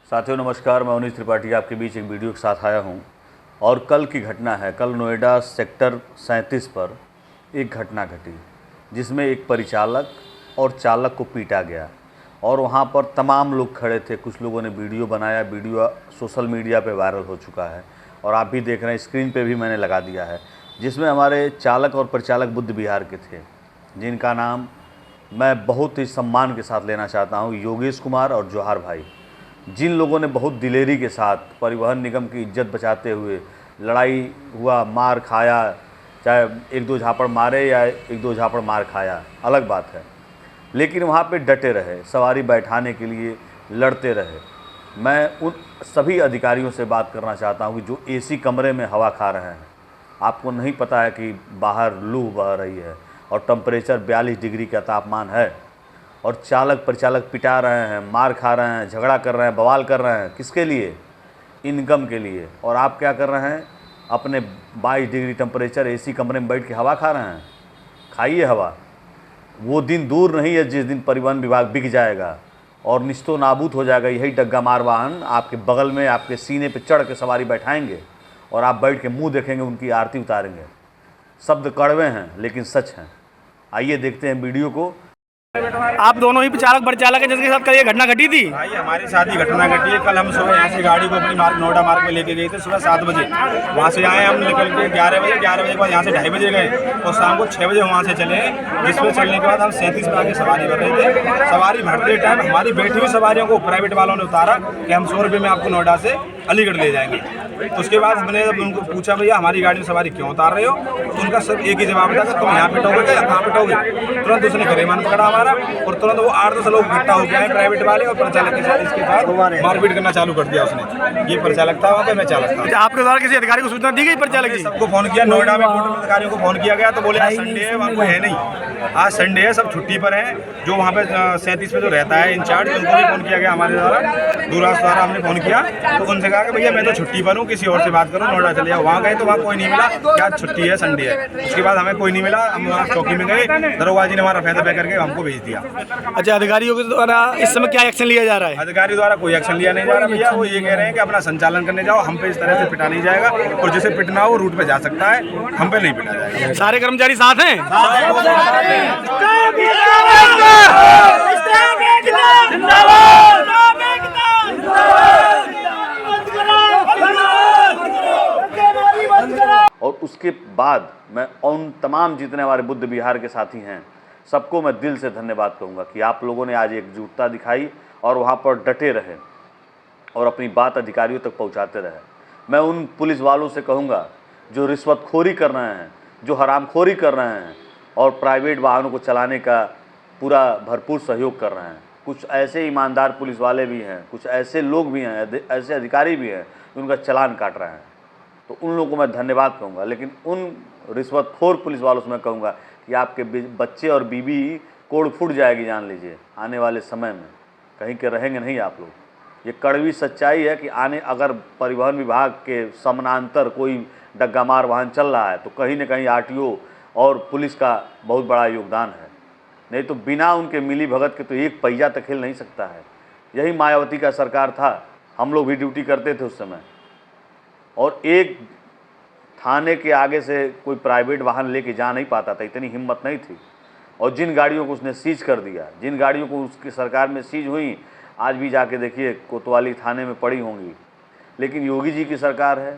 साथियों नमस्कार, मैं उन्नीस त्रिपाठी आपके बीच एक वीडियो के साथ आया हूं। और कल की घटना है। कल नोएडा सेक्टर 37 पर एक घटना घटी जिसमें एक परिचालक और चालक को पीटा गया और वहां पर तमाम लोग खड़े थे। कुछ लोगों ने वीडियो बनाया, वीडियो सोशल मीडिया पे वायरल हो चुका है और आप भी देख रहे हैं, स्क्रीन पे भी मैंने लगा दिया है, जिसमें हमारे चालक और परिचालक बुद्ध विहार के थे, जिनका नाम मैं बहुत ही सम्मान के साथ लेना चाहता हूँ, योगेश कुमार और जौहर भाई। जिन लोगों ने बहुत दिलेरी के साथ परिवहन निगम की इज्जत बचाते हुए लड़ाई हुआ, मार खाया, चाहे एक दो झापड़ मारे या एक दो झापड़ मार खाया, अलग बात है, लेकिन वहाँ पे डटे रहे, सवारी बैठाने के लिए लड़ते रहे। मैं उन सभी अधिकारियों से बात करना चाहता हूँ कि जो एसी कमरे में हवा खा रहे हैं। आपको नहीं पता है कि बाहर लू बह रही है और टेम्परेचर 42 डिग्री का तापमान है और चालक परिचालक पिटा रहे हैं, मार खा रहे हैं, झगड़ा कर रहे हैं, बवाल कर रहे हैं। किसके लिए? इनकम के लिए। और आप क्या कर रहे हैं? अपने 22 डिग्री टेम्परेचर एसी कमरे में बैठ के हवा खा रहे हैं। खाइए हवा। वो दिन दूर नहीं है जिस दिन परिवहन विभाग बिक जाएगा और निस्तो नाबूद हो जाएगा। यही डग्गा मार वाहन आपके बगल में, आपके सीने पे चढ़ के सवारी बैठाएंगे और आप बैठ के मुंह देखेंगे, उनकी आरती उतारेंगे। शब्द कड़वे हैं लेकिन सच हैं। आइए देखते हैं वीडियो को। आप दोनों ही चालक परिचालक हैं जिसके साथ कल ये घटना घटी थी? भाई हमारे साथ ही घटना घटी है। कल हम सुबह यहाँ से गाड़ी को अपनी नोएडा मार्ग में लेके गए थे सुबह 7 बजे। वहाँ से आए हम निकल के 11 बजे के बाद यहाँ से 2:30 बजे गए और शाम को 6 बजे वहाँ से चले, जिसमें चलने के बाद हम 37 में आके सवारी भर रहे थे। सवारी भरते टाइम हमारी बैठी हुई सवारियों को प्राइवेट वालों ने उतारा कि हम 100 रुपये में आपको नोएडा से अलीगढ़ ले जाएंगे। उसके बाद हमने जब उनको पूछा भैया हमारी गाड़ी में सवारी क्यों उतार रहे हो, तो उनका सब एक ही जवाब था कि तुम यहाँ पिटोगे क्या, कहाँ पिटोगे। तुरंत उसने गरेमान पकड़ा हमारा और तुरंत वो 8-10 लोग इकट्ठा हो गए प्राइवेट वाले और परिचालक के साथ। इसके बाद मारपीट करना चालू कर दिया उसने। ये परिचालक था, वहाँ पे मैं चालक था। आपके द्वारा किसी अधिकारी को सूचना दी गई? परिचालक जी सबको फोन किया, नोएडा में टोटल अधिकारियों को फोन किया गया तो बोले आज संडे है, वहाँ कोई है नहीं, आज संडे है, सब छुट्टी पर है। जो वहाँ पे 37 में जो रहता है इंचार्ज, उनको भी फोन किया गया हमारे द्वारा, दूरभाष द्वारा हमने फोन किया तो उनसे कहा कि भैया मैं तो छुट्टी पर हूँ, किसी और से बात करो, नोएडा चले जाओ। वहाँ गए तो वहाँ कोई नहीं मिला कि आज छुट्टी है, संडे है। उसके बाद हमें कोई नहीं मिला, हम वहाँ चौकी में गए, दरोगा जी ने हमारा फैसला तय करके हमको भेज दिया। अच्छा, अधिकारियों के द्वारा इस समय क्या एक्शन लिया जा रहा है? अधिकारी द्वारा कोई एक्शन लिया नहीं जा रहा भैया। वो ये कह रहे हैं कि अपना संचालन करने जाओ, हम पे इस तरह से पिटा नहीं जाएगा और जिसे पिटना हो रूट पे जा सकता है, हम पे नहीं पिटा जाएगा। सारे कर्मचारी साथ हैं? और उसके बाद मैं उन तमाम जितने हमारे बुद्ध विहार के साथी हैं, सबको मैं दिल से धन्यवाद कहूँगा कि आप लोगों ने आज एकजुटता दिखाई और वहाँ पर डटे रहे और अपनी बात अधिकारियों तक पहुँचाते रहे। मैं उन पुलिस वालों से कहूँगा जो रिश्वतखोरी कर रहे हैं, जो हरामखोरी कर रहे हैं और प्राइवेट वाहनों को चलाने का पूरा भरपूर सहयोग कर रहे हैं। कुछ ऐसे ईमानदार पुलिस वाले भी हैं, कुछ ऐसे लोग भी हैं, ऐसे अधिकारी भी हैं जो उनका चालान काट रहे हैं, तो उन लोगों को मैं धन्यवाद कहूँगा। लेकिन उन रिश्वतखोर पुलिस वालों से मैं कहूँगा कि आपके बच्चे और बीबी कोड़ फूट जाएगी, जान लीजिए, आने वाले समय में कहीं के रहेंगे नहीं आप लोग। ये कड़वी सच्चाई है कि अगर परिवहन विभाग के समानांतर कोई डग्गामार वाहन चल रहा है तो कहीं न कहीं आरटीओ और पुलिस का बहुत बड़ा योगदान है, नहीं तो बिना उनके मिली भगत के तो एक पहिया तक हिल नहीं सकता है। यही मायावती का सरकार था, हम लोग भी ड्यूटी करते थे उस समय, और एक थाने के आगे से कोई प्राइवेट वाहन लेके जा नहीं पाता था, इतनी हिम्मत नहीं थी। और जिन गाड़ियों को उसने सीज कर दिया, जिन गाड़ियों को उसकी सरकार में सीज हुई, आज भी जाके देखिए कोतवाली थाने में पड़ी होंगी। लेकिन योगी जी की सरकार है,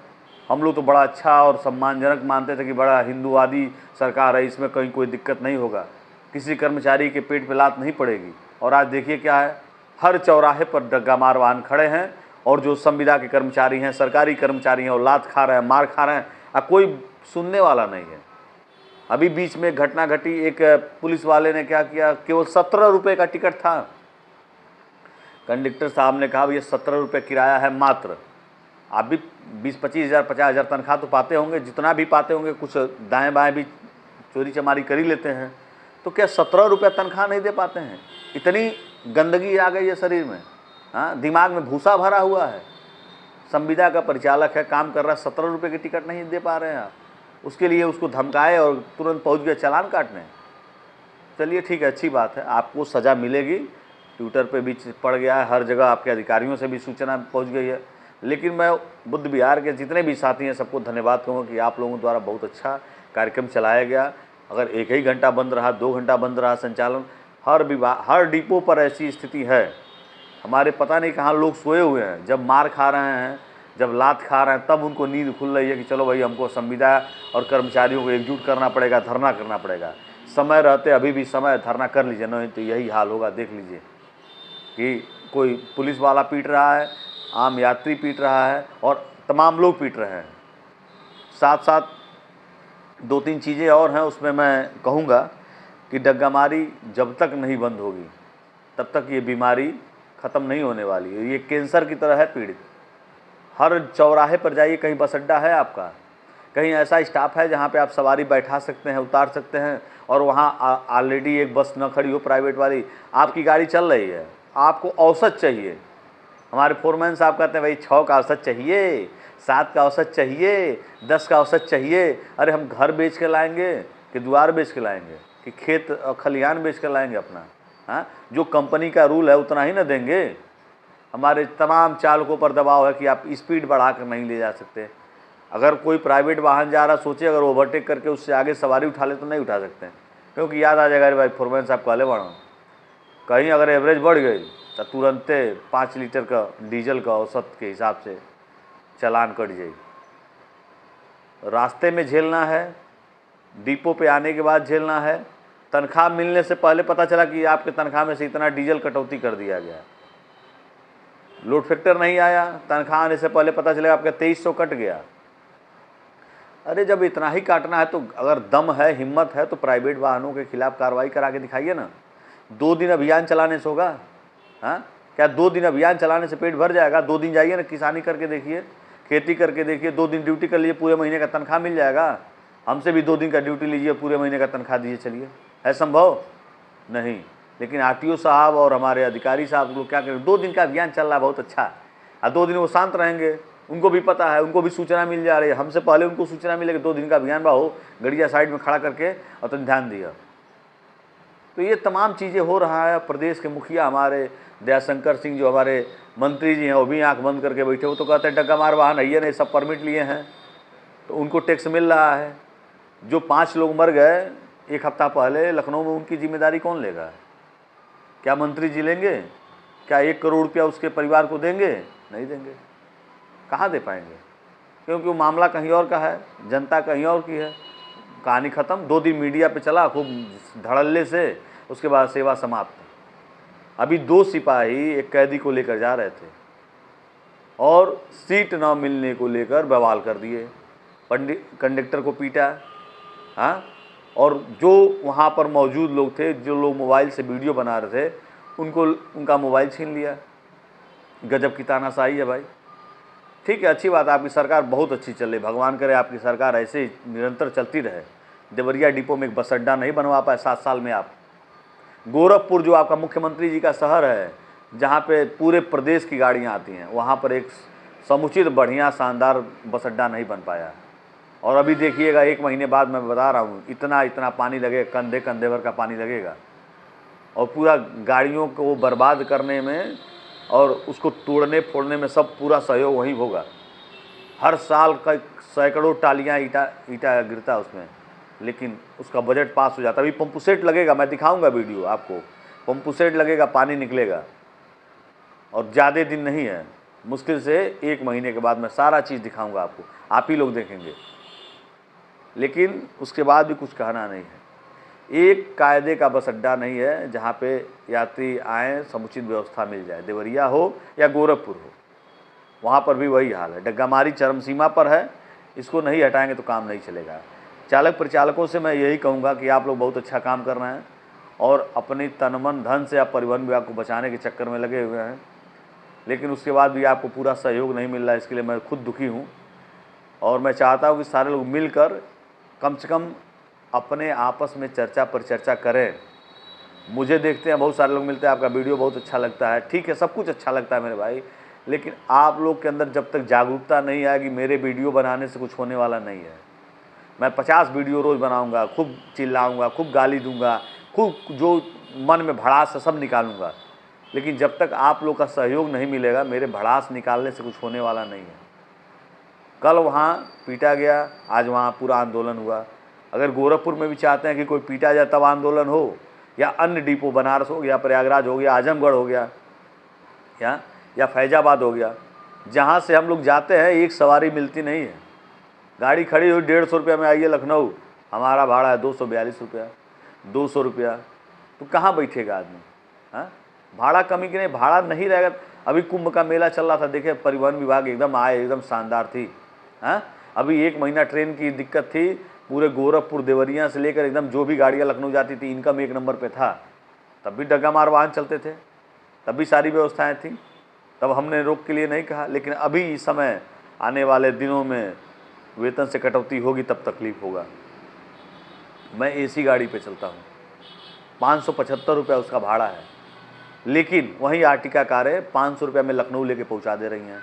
हम लोग तो बड़ा अच्छा और सम्मानजनक मानते थे कि बड़ा हिंदूवादी सरकार है, इसमें कहीं कोई दिक्कत नहीं होगा, किसी कर्मचारी के पेट पे लात नहीं पड़ेगी। और आज देखिए क्या है, हर चौराहे पर डग्गामार वाहन खड़े हैं और जो संविदा के कर्मचारी हैं, सरकारी कर्मचारी हैं, और लात खा रहे हैं, मार खा रहे हैं, अब कोई सुनने वाला नहीं है। अभी बीच में घटना घटी, एक पुलिस वाले ने क्या किया, केवल 17 रुपये का टिकट था। कंडक्टर साहब ने कहा भैया 17 रुपये किराया है मात्र। आप भी 20-25 हज़ार 50 हज़ार तनख्वाह तो पाते होंगे, जितना भी पाते होंगे, कुछ दाएँ बाएँ भी चोरी चमारी कर ही लेते हैं, तो क्या 17 रुपये तनख्वाह नहीं दे पाते हैं? इतनी गंदगी आ गई है शरीर में, हाँ, दिमाग में भूसा भरा हुआ है। संविदा का परिचालक है, काम कर रहा है, 17 रुपये की टिकट नहीं दे पा रहे हैं आप, उसके लिए उसको धमकाए और तुरंत पहुंच गए चालान काटने। चलिए ठीक है, अच्छी बात है, आपको सज़ा मिलेगी, ट्विटर पे भी पड़ गया है, हर जगह आपके अधिकारियों से भी सूचना पहुंच गई है। लेकिन मैं बुद्ध विहार के जितने भी साथी हैं सबको धन्यवाद कहूँगा कि आप लोगों द्वारा बहुत अच्छा कार्यक्रम चलाया गया। अगर 1 घंटा बंद रहा, 2 घंटा बंद रहा संचालन, हर डिपो पर ऐसी स्थिति है। हमारे पता नहीं कहाँ लोग सोए हुए हैं, जब मार खा रहे हैं, जब लात खा रहे हैं, तब उनको नींद खुल रही है कि चलो भाई हमको संविदा और कर्मचारियों को एकजुट करना पड़ेगा, धरना करना पड़ेगा। समय रहते अभी भी समय धरना कर लीजिए, नहीं तो यही हाल होगा। देख लीजिए कि कोई पुलिस वाला पीट रहा है, आम यात्री पीट रहा है और तमाम लोग पीट रहे हैं। साथ साथ 2-3 चीज़ें और हैं, उसमें मैं कहूँगा कि डग्गामारी जब तक नहीं बंद होगी तब तक ये बीमारी ख़त्म नहीं होने वाली है। ये कैंसर की तरह है पीड़ित। हर चौराहे पर जाइए, कहीं बस अड्डा है आपका, कहीं ऐसा स्टाफ है जहाँ पे आप सवारी बैठा सकते हैं, उतार सकते हैं, और वहाँ ऑलरेडी एक बस न खड़ी हो प्राइवेट वाली, आपकी गाड़ी चल रही है, आपको औसत चाहिए। हमारे फोरमैन साहब कहते हैं भाई 6 का औसत चाहिए, 7 का औसत चाहिए, 10 का औसत चाहिए। अरे हम घर बेच के लाएंगे कि द्वार बेच के लाएंगे कि खेत खलिहान बेच के लाएंगे अपना? हाँ, जो कंपनी का रूल है उतना ही ना देंगे। हमारे तमाम चालकों पर दबाव है कि आप स्पीड बढ़ा कर नहीं ले जा सकते। अगर कोई प्राइवेट वाहन जा रहा, सोचिए अगर ओवरटेक करके उससे आगे सवारी उठा ले तो नहीं उठा सकते हैं, क्योंकि याद आ जाएगा अरे भाई फोरमैन साहब कहले बढ़ो। कहीं अगर एवरेज बढ़ गई तो तुरंते 5 लीटर का डीजल का औसत के हिसाब से चालान कट जाए। रास्ते में झेलना है, डिपो पे आने के बाद झेलना है, तनख्वाह मिलने से पहले पता चला कि आपके तनख्वाह में से इतना डीजल कटौती कर दिया गया। लोड फैक्टर नहीं आया, तनख्वाह आने से पहले पता चलेगा आपका 2300 कट गया। अरे जब इतना ही काटना है तो अगर दम है, हिम्मत है, तो प्राइवेट वाहनों के खिलाफ कार्रवाई करा के दिखाइए ना। 2 दिन अभियान चलाने से होगा? हाँ, क्या 2 दिन अभियान चलाने से पेट भर जाएगा? 2 दिन जाइए ना, किसानी करके देखिए, खेती करके देखिए, 2 दिन ड्यूटी कर लीजिए, पूरे महीने का तनख्वाह मिल जाएगा। हमसे भी 2 दिन का ड्यूटी लीजिए, पूरे महीने का तनख्वाह दीजिए, चलिए। है संभव? नहीं। लेकिन आरटीओ साहब और हमारे अधिकारी साहब लोग क्या करें, 2 दिन का अभियान चल रहा है, बहुत अच्छा है। 2 दिन वो शांत रहेंगे, उनको भी पता है, उनको भी सूचना मिल जा रही है, हमसे पहले उनको सूचना मिलेगी। 2 दिन का अभियान बा हो, गड़िया साइड में खड़ा करके और तुम ध्यान दिया। तो ये तमाम चीज़ें हो रहा है। प्रदेश के मुखिया हमारे दयाशंकर सिंह, जो हमारे मंत्री जी हैं, वो भी आंख बंद करके बैठे। वो तो कहते हैं डग्गा मार वाहन है ये नहीं, सब परमिट लिए हैं तो उनको टैक्स मिल रहा है। जो 5 लोग मर गए 1 हफ्ता पहले लखनऊ में, उनकी जिम्मेदारी कौन लेगा? क्या मंत्री जी लेंगे? क्या 1 करोड़ रुपया उसके परिवार को देंगे? नहीं देंगे। कहाँ दे पाएंगे? क्योंकि वो मामला कहीं और का है, जनता कहीं और की है। कहानी ख़त्म। 2 दिन मीडिया पे चला खूब धड़ल्ले से, उसके बाद सेवा समाप्त। अभी 2 सिपाही एक कैदी को लेकर जा रहे थे और सीट न मिलने को लेकर बवाल कर दिए, कंडक्टर को पीटा। हाँ, और जो वहाँ पर मौजूद लोग थे, जो लोग मोबाइल से वीडियो बना रहे थे, उनको उनका मोबाइल छीन लिया। गजब की तानाशाही है भाई। ठीक है, अच्छी बात है, आपकी सरकार बहुत अच्छी चल रही, भगवान करे आपकी सरकार ऐसे ही निरंतर चलती रहे। देवरिया डिपो में एक बस अड्डा नहीं बनवा पाए 7 साल में आप। गोरखपुर जो आपका मुख्यमंत्री जी का शहर है, जहाँ पे पूरे प्रदेश की गाड़ियाँ आती हैं, वहाँ पर एक समुचित बढ़िया शानदार बस अड्डा नहीं बन पाया। और अभी देखिएगा 1 महीने बाद मैं बता रहा हूँ, इतना पानी लगेगा, कंधे कंधे भर का पानी लगेगा, और पूरा गाड़ियों को बर्बाद करने में और उसको तोड़ने फोड़ने में सब पूरा सहयोग वहीं होगा। हर साल का सैकड़ों टालियाँ ईटा गिरता है उसमें, लेकिन उसका बजट पास हो जाता है। अभी पंपू सेट लगेगा, मैं दिखाऊंगा वीडियो आपको, पंपू सेट लगेगा, पानी निकलेगा, और ज़्यादा दिन नहीं है, मुश्किल से 1 महीने के बाद मैं सारा चीज़ दिखाऊंगा आपको, आप ही लोग देखेंगे। लेकिन उसके बाद भी कुछ कहना नहीं है। एक कायदे का बस अड्डा नहीं है जहाँ पे यात्री आएँ, समुचित व्यवस्था मिल जाए। देवरिया हो या गोरखपुर हो, वहाँ पर भी वही हाल है। डग्गामारी चरम सीमा पर है, इसको नहीं हटाएंगे तो काम नहीं चलेगा। चालक परिचालकों से मैं यही कहूँगा कि आप लोग बहुत अच्छा काम कर रहे हैं और अपनी तन मन धन से आप परिवहन विभाग को बचाने के चक्कर में लगे हुए हैं, लेकिन उसके बाद भी आपको पूरा सहयोग नहीं मिल रहा है। इसके लिए मैं खुद दुखी हूँ और मैं चाहता हूँ कि सारे लोग मिलकर कम से कम अपने आपस में चर्चा पर चर्चा करें। मुझे देखते हैं बहुत सारे लोग मिलते हैं, आपका वीडियो बहुत अच्छा लगता है, ठीक है, सब कुछ अच्छा लगता है मेरे भाई, लेकिन आप लोग के अंदर जब तक जागरूकता नहीं आएगी, मेरे वीडियो बनाने से कुछ होने वाला नहीं है। मैं 50 वीडियो रोज़ बनाऊंगा, खूब चिल्लाऊंगा, खूब गाली दूंगा, खूब जो मन में भड़ास है सब निकालूंगा, लेकिन जब तक आप लोग का सहयोग नहीं मिलेगा, मेरे भड़ास निकालने से कुछ होने वाला नहीं है। कल वहाँ पीटा गया, आज वहाँ पूरा आंदोलन हुआ। अगर गोरखपुर में भी चाहते हैं कि कोई पीटा जाए तब आंदोलन हो, या अन्य डिपो बनारस हो गया, प्रयागराज हो गया, आजमगढ़ हो गया, या फैजाबाद हो गया, जहाँ से हम लोग जाते हैं एक सवारी मिलती नहीं है। गाड़ी खड़ी हुई 150 रुपया में आइए लखनऊ, हमारा भाड़ा है 242 रुपया, 200 रुपया, तो कहाँ बैठेगा आदमी? हाँ, भाड़ा कमी की नहीं, भाड़ा नहीं रहेगा। अभी कुंभ का मेला चल रहा था, देखिए परिवहन विभाग एकदम आए, एकदम शानदार थी। हाँ, अभी 1 महीना ट्रेन की दिक्कत थी, पूरे गोरखपुर देवरिया से लेकर एकदम जो भी गाड़ियाँ लखनऊ जाती थी, इनकम 1 नंबर पे था। तब भी डग्गा मार वाहन चलते थे, तब भी सारी व्यवस्थाएं थी, तब हमने रोक के लिए नहीं कहा। लेकिन अभी इस समय आने वाले दिनों में वेतन से कटौती होगी, तब तकलीफ होगा। मैं एसी गाड़ी पे चलता हूँ, 575 रुपया उसका भाड़ा है, लेकिन वहीं आर्टिका कारें 500 रुपया में लखनऊ लेके पहुँचा दे रही हैं।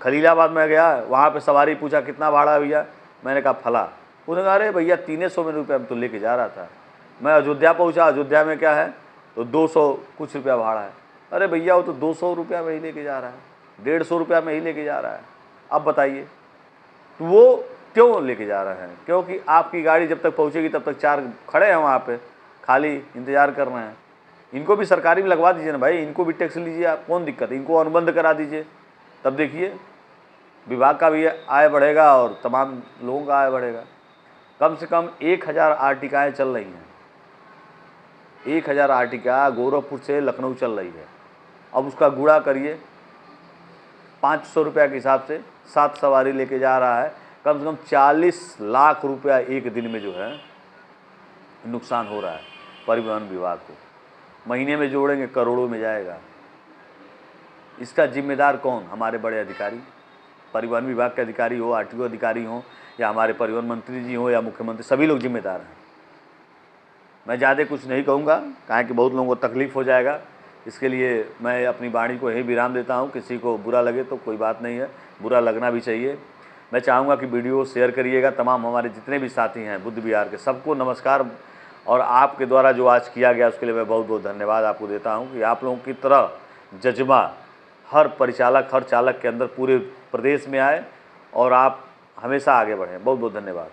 खलीलाबाद में गया, वहाँ पे सवारी पूछा कितना भाड़ा है भैया, मैंने कहा फला, उन्होंने कहा अरे भैया 300 रुपये में तो लेके जा रहा था। मैं अयोध्या पहुँचा, अयोध्या में क्या है तो 200 कुछ रुपया भाड़ा है। अरे भैया वो तो 200 रुपया में ही लेके जा रहा है, 150 रुपया में ही लेके जा रहा है। अब बताइए तो वो क्यों लेके जा रहे हैं? क्योंकि आपकी गाड़ी जब तक पहुँचेगी तब तक 4 खड़े हैं वहाँ पे, खाली इंतज़ार कर रहे हैं। इनको भी सरकारी में लगवा दीजिए ना भाई, इनको भी टैक्स लीजिए आप, कौन दिक्कत है? इनको अनुबंध करा दीजिए, तब देखिए विभाग का भी आय बढ़ेगा और तमाम लोगों का आय बढ़ेगा। कम से कम 1000 आर्टिकाएँ चल रही हैं, 1000 आर्टिका गोरखपुर से लखनऊ चल रही है। अब उसका गुणा करिए, 500 रुपया के हिसाब से 7 सवारी लेके जा रहा है, कम से कम 40 लाख रुपया एक दिन में जो है नुकसान हो रहा है परिवहन विभाग को। महीने में जोड़ेंगे करोड़ों में जाएगा। इसका जिम्मेदार कौन? हमारे बड़े अधिकारी, परिवहन विभाग के अधिकारी हो, आरटीओ अधिकारी हो, या हमारे परिवहन मंत्री जी हो, या मुख्यमंत्री, सभी लोग जिम्मेदार हैं। मैं ज़्यादा कुछ नहीं कहूँगा, कहा कि बहुत लोगों को तकलीफ़ हो जाएगा। इसके लिए मैं अपनी वाणी को यही विराम देता हूँ। किसी को बुरा लगे तो कोई बात नहीं है, बुरा लगना भी चाहिए। मैं चाहूँगा कि वीडियो शेयर करिएगा। तमाम हमारे जितने भी साथी हैं बुद्ध विहार के, सबको नमस्कार। और आपके द्वारा जो आज किया गया उसके लिए मैं बहुत बहुत धन्यवाद आपको देता हूँ कि आप लोगों की तरह जज्बा हर परिचालक, हर चालक के अंदर पूरे प्रदेश में आए और आप हमेशा आगे बढ़ें। बहुत बहुत धन्यवाद।